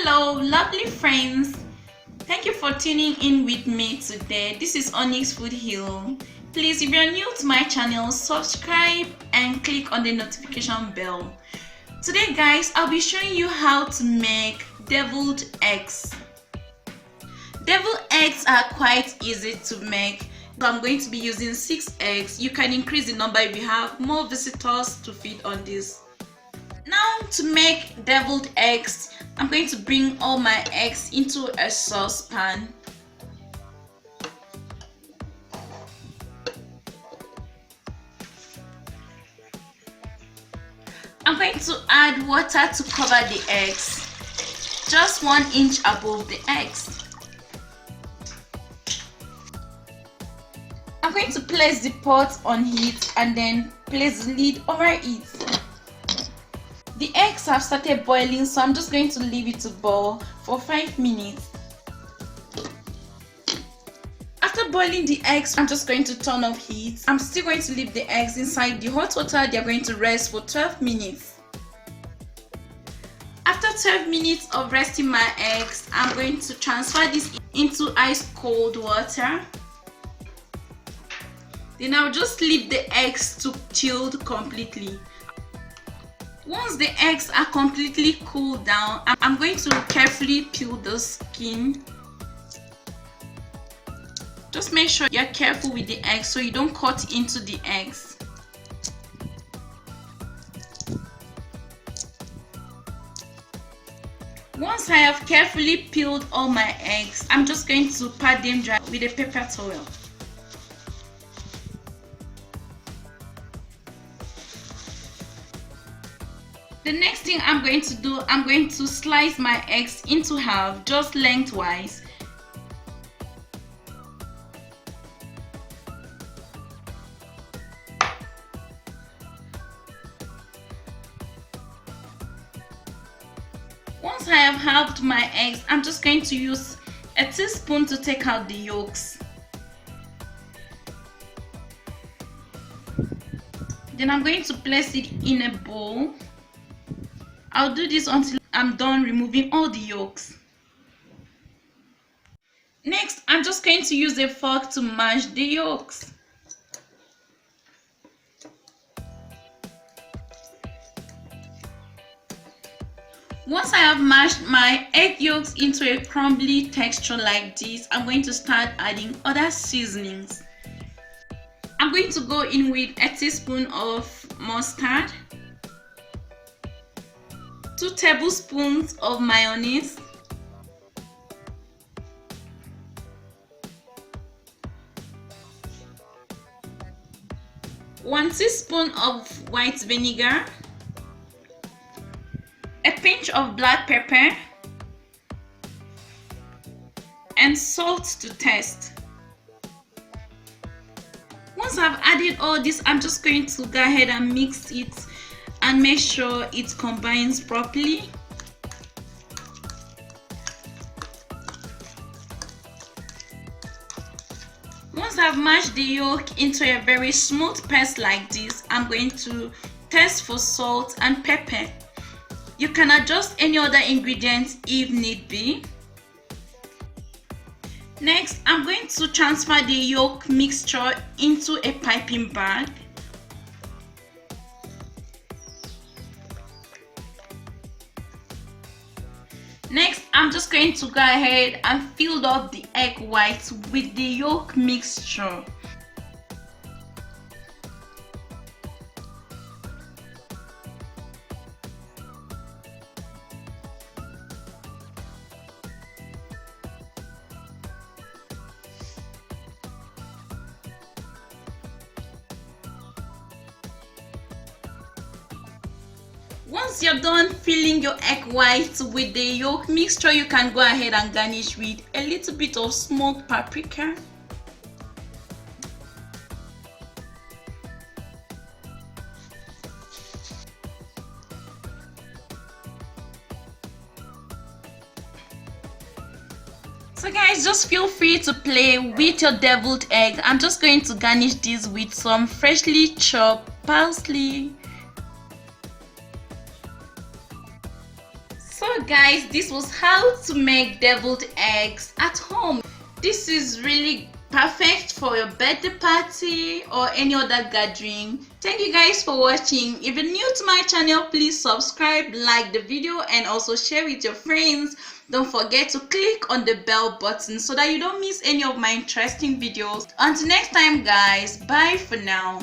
Hello lovely friends, thank you for tuning in with me today. This is Onyx Food Hill. Please, if you're new to my channel, subscribe and click on the notification bell. Today guys, I'll be showing you how to make deviled eggs. Deviled eggs are quite easy to make. So I'm going to be using 6 eggs. You can increase the number if you have more visitors to feed on this. Now to make deviled eggs, I'm going to bring all my eggs into a saucepan. I'm going to add water to cover the eggs, just 1 inch above the eggs. I'm going to place the pot on heat and then place the lid over it. The eggs have started boiling, so I'm just going to leave it to boil for 5 minutes. After boiling the eggs, I'm just going to turn off heat. I'm still going to leave the eggs inside the hot water. They are going to rest for 12 minutes. After 12 minutes of resting my eggs, I'm going to transfer this into ice cold water. Then I'll just leave the eggs to chill completely. Once the eggs are completely cooled down, I'm going to carefully peel the skin. Just make sure you're careful with the eggs so you don't cut into the eggs. Once I have carefully peeled all my eggs, I'm just going to pat them dry with a paper towel. The next thing I'm going to do, I'm going to slice my eggs into half, just lengthwise. Once I have halved my eggs, I'm just going to use a teaspoon to take out the yolks. Then I'm going to place it in a bowl. I'll do this until I'm done removing all the yolks. Next, I'm just going to use a fork to mash the yolks. Once I have mashed my egg yolks into a crumbly texture like this, I'm going to start adding other seasonings. I'm going to go in with a teaspoon of mustard, 2 tablespoons of mayonnaise, one teaspoon of white vinegar, a pinch of black pepper, and salt to taste. Once I've added all this, I'm just going to go ahead and mix it and make sure it combines properly. Once I've mashed the yolk into a very smooth paste like this, I'm going to test for salt and pepper. You can adjust any other ingredients if need be. Next, I'm going to transfer the yolk mixture into a piping bag. Next, I'm just going to go ahead and fill up the egg whites with the yolk mixture. Once you're done filling your egg whites with the yolk mixture, you can go ahead and garnish with a little bit of smoked paprika. So guys, just feel free to play with your deviled egg. I'm just going to garnish this with some freshly chopped parsley. So guys, this was how to make deviled eggs at home. This is really perfect for your birthday party or any other gathering. Thank you guys for watching. If you're new to my channel, please subscribe, like the video, and also share with your friends. Don't forget to click on the bell button so that you don't miss any of my interesting videos. Until next time guys, bye for now.